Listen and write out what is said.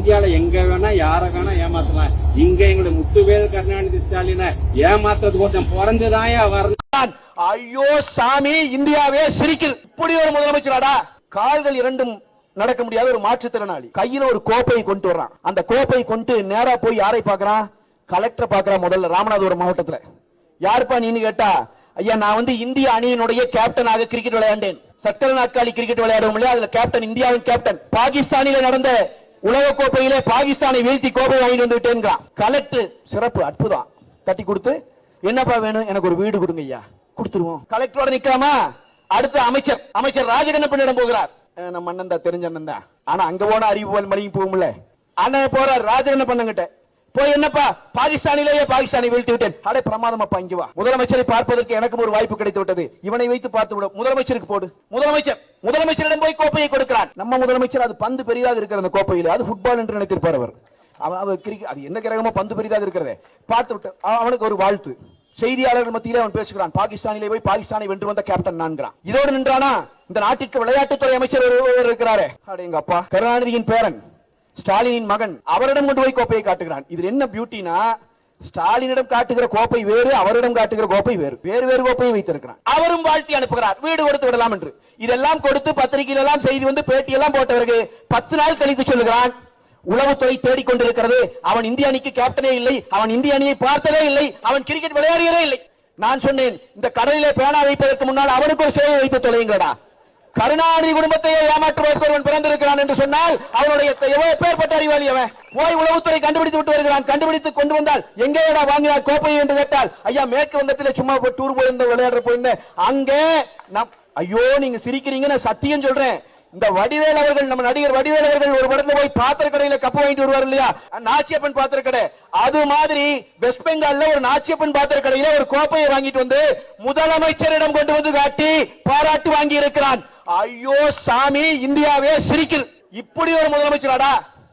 இந்தியால எங்க வேணா யார வேணா ஏமாத்தலாம். இங்க எங்களுடைய முத்துவேல் கருணாநிதி ஸ்டாலினை ஏமாத்துறது கொஞ்சம் பிறந்துதான் வரணும். ஐயோ சாமி, இந்தியாவே சிரிக்குது. இப்படி ஒரு முதலமைச்சராடா? கால்கள் இரண்டும் நடக்க முடியாத ஒரு மாற்றுத்திறனாளி கையில ஒரு கோப்பையை கொண்டு வர்றான். அந்த கோப்பையை கொண்டு நேரா போய் யாரை பாக்குறான்? கலெக்டர் பாக்குறான். முதல்ல ராமநாதபுரம் மாவட்டத்துல. யாருப்பா நீன்னு கேட்டா, ஐயா நான் இந்திய அணியினுடைய கேப்டனாக கிரிக்கெட் விளையாண்டேன். சக்கர நாற்காலி கிரிக்கெட் விளையாடுவோம் இல்லையா, அதுல கேப்டன், இந்தியாவின் கேப்டன். பாகிஸ்தானில நடந்த உலக கோப்பையிலே பாகிஸ்தானை வீழ்த்தி கோப்பை வாங்கிட்டு வந்துட்டேன். கலெக்டர் சிறப்பு, அற்புதம். தட்டி கொடுத்து, என்னப்பா வேணும்? எனக்கு ஒரு வீடு கொடுங்க ஐயா. கொடுத்துருவோம். கலெக்டரோட நிக்காம அடுத்த அமைச்சர் ராஜகண்ணப்பனிடம் போகிறார். நம்ம அண்ணன் தான், தெரிஞ்ச அண்ணன் தான். ஆனா அங்க போன அறிவு மணிக்கு போகும்ல. அண்ணன் போறார் ராஜகண்ணப்பன்கிட்ட. போய், என்னப்பா பாகிஸ்தானிலேயே பாகிஸ்தானை வீழ்த்தி விட்டேன். அடே பிரமாதமாப்பா, இங்க வா. முதலமைச்சரை பார்ப்பதற்கு எனக்கும் ஒரு வாய்ப்பு கிடைத்து விட்டது. இவனை வைத்து பார்த்து விட. முதலமைச்சருக்கு போடு. முதலமைச்சரிடம் போய் கோப்பையை கொடுக்கிறான். நம்ம முதலமைச்சர் அது பந்து பெரிதாக இருக்கிற அந்த கோப்பையில், அது ஃபுட்பால் என்று நினைத்திருப்பார் அவர். கிரிக்கெட், அது என்ன கிரகமோ பந்து பெரிதாக இருக்கிறதே. பார்த்து விட்டு அவனுக்கு ஒரு வாழ்த்து. செய்தியாளர்கள் மத்தியிலே அவன் பேசுகிறான். பாகிஸ்தானிலே போய் பாகிஸ்தானை வென்று வந்த கேப்டன் நான்கிறான். இதோடு நின்றானா? இந்த நாட்டிற்கு விளையாட்டுத்துறை அமைச்சர் ஒருவர் இருக்கிறாரே, எங்க அப்பா கருணாநிதியின் பேரன், ஸ்டாலினின் மகன், அவரிடம் கொண்டு போய் கோப்பையை காட்டுகிறான். இது என்ன பியூட்டினா, ஸ்டாலினிடம் காட்டுகிற கோப்பை வேறு, அவரிடம் காட்டுகிற கோப்பை வேறு. வேறு கோப்பையை வைத்திருக்கிறான். அவரும் வாழ்த்தி அனுப்புகிறார், வீடு கொடுத்து விடலாம் என்று. இதெல்லாம் கொடுத்து பத்திரிகையில் எல்லாம் செய்தி பேட்டி எல்லாம் போட்டவருக்கு 10 நாள் கழித்து சொல்லுகிறான், உளவுத்துறை தேடிக்கொண்டிருக்கிறது. அவன் இந்திய அணிக்கு கேப்டனே இல்லை, அவன் இந்திய அணியை பார்த்ததே இல்லை, அவன் கிரிக்கெட் விளையாடியதே இல்லை. நான் சொன்னேன், இந்த கடலிலே பேனா வைப்பதற்கு முன்னால் அவனுக்கு ஒரு சேவை வைத்து தொலைங்களா. கருணாநிதி குடும்பத்தையே ஏமாற்றுவதற்கு ஒருவன் பிறந்திருக்கிறான் என்று சொன்னால் அவனுடைய எப்பேற்பட்ட அறிவாளி அவன். போய் உளவுத்துறை கண்டுபிடித்து விட்டு வருகிறான். கண்டுபிடித்து கொண்டு வந்தால், எங்கேடா வாங்கினார் கோப்பையை என்று கேட்டால், ஐயா மேற்கு வங்கத்தில் சும்மா டூர் போயிருந்த விளையாடுற போயிருந்தேன் அங்கே. ஐயோ நீங்க சிரிக்கிறீங்க, சத்தியம் சொல்றேன். இந்த வடிவேல் அவர்கள், நம்ம நடிகர் வடிவேல் அவர்கள் ஒரு படத்துல போய் பாத்திர கடையில கப்பு வாங்கிட்டு வருவார் இல்லையா, நாச்சியப்பன் பாத்திர கடை. அது மாதிரி வெஸ்ட் பெங்கால்ல ஒரு நாச்சியப்பன் பாத்திர கடையில ஒரு கோப்பையை வாங்கிட்டு வந்து முதலமைச்சரிடம் கொண்டு வந்து காட்டி பாராட்டு வாங்கி இருக்கிறான். ஐயோ சாமி, இந்தியாவே சிரிக்குது. இப்படி ஒரு முதலமைச்சராடா?